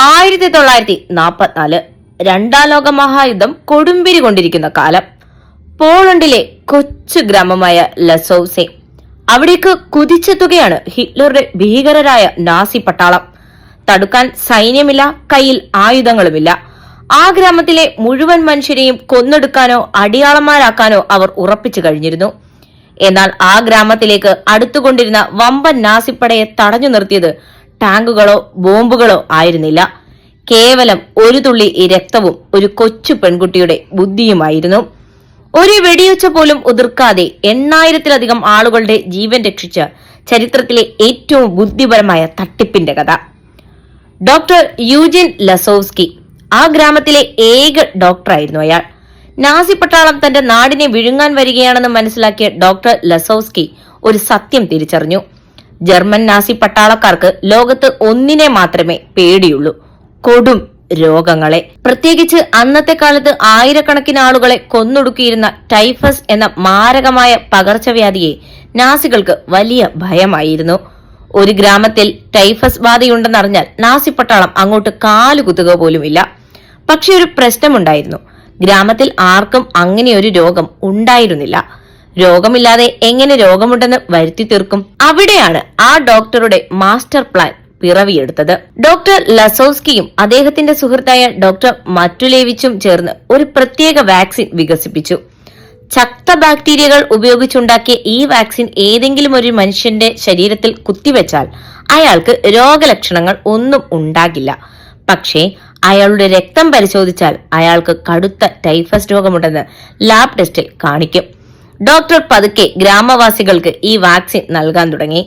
1944 രണ്ടാം ലോക മഹായുദ്ധം കൊടുമ്പിരി കൊണ്ടിരിക്കുന്ന കാലം. പോളണ്ടിലെ കൊച്ചു ഗ്രാമമായ ലസോവ്സെ. അവിടേക്ക് കുതിച്ചെത്തുകയാണ് ഹിറ്റ്ലറുടെ ഭീകരരായ നാസി പട്ടാളം. തടുക്കാൻ സൈന്യമില്ല, കയ്യിൽ ആയുധങ്ങളുമില്ല. ആ ഗ്രാമത്തിലെ മുഴുവൻ മനുഷ്യരെയും കൊന്നൊടുക്കാനോ അടിയാളന്മാരാക്കാനോ അവർ ഉറപ്പിച്ചു കഴിഞ്ഞിരുന്നു. എന്നാൽ ആ ഗ്രാമത്തിലേക്ക് അടുത്തുകൊണ്ടിരുന്ന വമ്പൻ നാസിപ്പടയെ തടഞ്ഞു നിർത്തിയത് ടാങ്കുകളോ ബോംബുകളോ ആയിരുന്നില്ല. കേവലം ഒരു തുള്ളി രക്തവും ഒരു കൊച്ചു പെൺകുട്ടിയുടെ ബുദ്ധിയുമായിരുന്നു. ഒരു വെടിയൊച്ച പോലും ഉതിർക്കാതെ 8000-ലധികം ആളുകളുടെ ജീവൻ രക്ഷിച്ച ചരിത്രത്തിലെ ഏറ്റവും ബുദ്ധിപരമായ തട്ടിപ്പിന്റെ കഥ. ഡോക്ടർ യൂജിൻ ലസോവ്സ്കി ആ ഗ്രാമത്തിലെ ഏക ഡോക്ടറായിരുന്നു അയാൾ. നാസി പട്ടാളം തന്റെ നാടിനെ വിഴുങ്ങാൻ വരികയാണെന്ന് മനസ്സിലാക്കിയ ഡോക്ടർ ലസോവ്സ്കി ഒരു സത്യം തിരിച്ചറിഞ്ഞു. ജർമ്മൻ നാസി പട്ടാളക്കാർക്ക് ലോകത്ത് ഒന്നിനെ മാത്രമേ പേടിയുള്ളൂ: കൊടും രോഗങ്ങളെ. പ്രത്യേകിച്ച് അന്നത്തെ കാലത്ത് ആയിരക്കണക്കിന് ആളുകളെ കൊന്നൊടുക്കിയിരുന്ന ടൈഫസ് എന്ന മാരകമായ പകർച്ചവ്യാധിയെ നാസികൾക്ക് വലിയ ഭയമായിരുന്നു. ഒരു ഗ്രാമത്തിൽ ടൈഫസ് ബാധയുണ്ടെന്നറിഞ്ഞാൽ നാസി പട്ടാളം അങ്ങോട്ട് കാലുകുത്തുക പോലുമില്ല. പക്ഷെ ഒരു പ്രശ്നമുണ്ടായിരുന്നു. ഗ്രാമത്തിൽ ആർക്കും അങ്ങനെയൊരു രോഗം ഉണ്ടായിരുന്നില്ല. രോഗമില്ലാതെ എങ്ങനെ രോഗമുണ്ടെന്ന് വരുത്തി തീർക്കും? അവിടെയാണ് ആ ഡോക്ടറുടെ മാസ്റ്റർ പ്ലാൻ പിറവിയെടുത്തത്. ഡോക്ടർ ലസോവ്സ്കിയും അദ്ദേഹത്തിന്റെ സുഹൃത്തായ ഡോക്ടർ മറ്റുലേവിച്ചും ചേർന്ന് ഒരു പ്രത്യേക വാക്സിൻ വികസിപ്പിച്ചു. ചക്ത ബാക്ടീരിയകൾ ഉപയോഗിച്ചുണ്ടാക്കിയ ഈ വാക്സിൻ ഏതെങ്കിലും ഒരു മനുഷ്യന്റെ ശരീരത്തിൽ കുത്തിവെച്ചാൽ അയാൾക്ക് രോഗലക്ഷണങ്ങൾ ഒന്നും ഉണ്ടാകില്ല. പക്ഷേ അയാളുടെ രക്തം പരിശോധിച്ചാൽ അയാൾക്ക് കടുത്ത ടൈഫസ് രോഗമുണ്ടെന്ന് ലാബ് ടെസ്റ്റിൽ കാണിക്കും. ഡോക്ടർ പതുക്കെ ഗ്രാമവാസികൾക്ക് ഈ വാക്സിൻ നൽകാൻ തുടങ്ങി.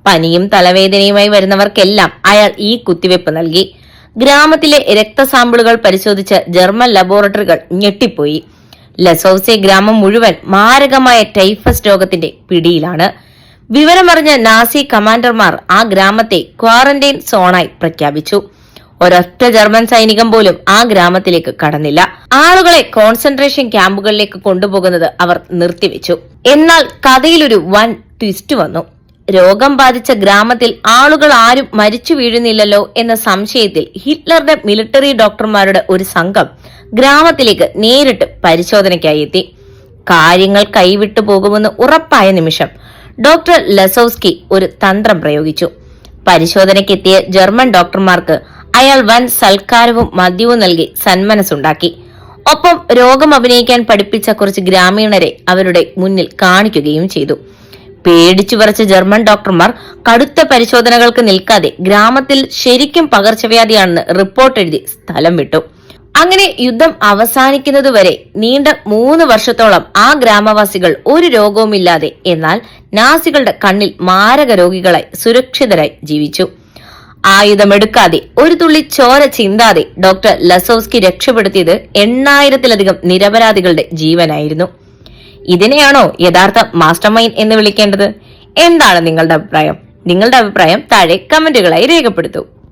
പനിയും തലവേദനയുമായി വരുന്നവർക്കെല്ലാം അയാൾ ഈ കുത്തിവെപ്പ് നൽകി. ഗ്രാമത്തിലെ രക്തസാമ്പിളുകൾ പരിശോധിച്ച ജർമ്മൻ ലബോറട്ടറികൾ ഞെട്ടിപ്പോയി. ലസോവ്സെ ഗ്രാമം മുഴുവൻ മാരകമായ ടൈഫസ് രോഗത്തിന്റെ പിടിയിലാണ്. വിവരമറിഞ്ഞ നാസി കമാൻഡർമാർ ആ ഗ്രാമത്തെ ക്വാറന്റൈൻ സോണായി പ്രഖ്യാപിച്ചു. ഒരൊറ്റ ജർമ്മൻ സൈനികം പോലും ആ ഗ്രാമത്തിലേക്ക് കടന്നില്ല. ആളുകളെ കോൺസെൻട്രേഷൻ ക്യാമ്പുകളിലേക്ക് കൊണ്ടുപോകുന്നത് അവർ നിർത്തിവെച്ചു. എന്നാൽ കഥയിലൊരു വൻ ട്വിസ്റ്റ് വന്നു. രോഗം ബാധിച്ച ഗ്രാമത്തിൽ ആളുകൾ ആരും മരിച്ചു വീഴുന്നില്ലല്ലോ എന്ന സംശയത്തിൽ ഹിറ്റ്ലറുടെ മിലിറ്ററി ഡോക്ടർമാരുടെ ഒരു സംഘം ഗ്രാമത്തിലേക്ക് നേരിട്ട് പരിശോധനയ്ക്കായി എത്തി. കാര്യങ്ങൾ കൈവിട്ടു പോകുമെന്ന് ഉറപ്പായ നിമിഷം ഡോക്ടർ ലസോവ്സ്കി ഒരു തന്ത്രം പ്രയോഗിച്ചു. പരിശോധനയ്ക്കെത്തിയ ജർമ്മൻ ഡോക്ടർമാർക്ക് അയാൾ വൻ സൽക്കാരവും മദ്യവും നൽകി സന്മനസ്സുണ്ടാക്കി. ഒപ്പം രോഗം അഭിനയിക്കാൻ പഠിപ്പിച്ച കുറച്ച് ഗ്രാമീണരെ അവരുടെ മുന്നിൽ കാണിക്കുകയും ചെയ്തു. പേടിച്ചു വിറച്ച ജർമ്മൻ ഡോക്ടർമാർ കടുത്ത പരിശോധനകൾക്ക് നിൽക്കാതെ ഗ്രാമത്തിൽ ശരിക്കും പകർച്ചവ്യാധിയാണെന്ന് റിപ്പോർട്ട് എഴുതി സ്ഥലം വിട്ടു. അങ്ങനെ യുദ്ധം അവസാനിക്കുന്നതുവരെ നീണ്ട 3 വർഷത്തോളം ആ ഗ്രാമവാസികൾ ഒരു രോഗവുമില്ലാതെ, എന്നാൽ നാസികളുടെ കണ്ണിൽ മാരക രോഗികളായി സുരക്ഷിതരായി ജീവിച്ചു. ആയുധമെടുക്കാതെ, ഒരു തുള്ളി ചോര ചിന്താതെ ഡോക്ടർ ലസോവ്സ്കി രക്ഷപ്പെടുത്തിയത് 8000-ലധികം നിരപരാധികളുടെ ജീവനായിരുന്നു. ഇതിനെയാണോ യഥാർത്ഥ മാസ്റ്റർ മൈൻഡ് എന്ന് വിളിക്കേണ്ടത്? എന്താണ് നിങ്ങളുടെ അഭിപ്രായം? നിങ്ങളുടെ അഭിപ്രായം താഴെ കമന്റുകളായി രേഖപ്പെടുത്തൂ.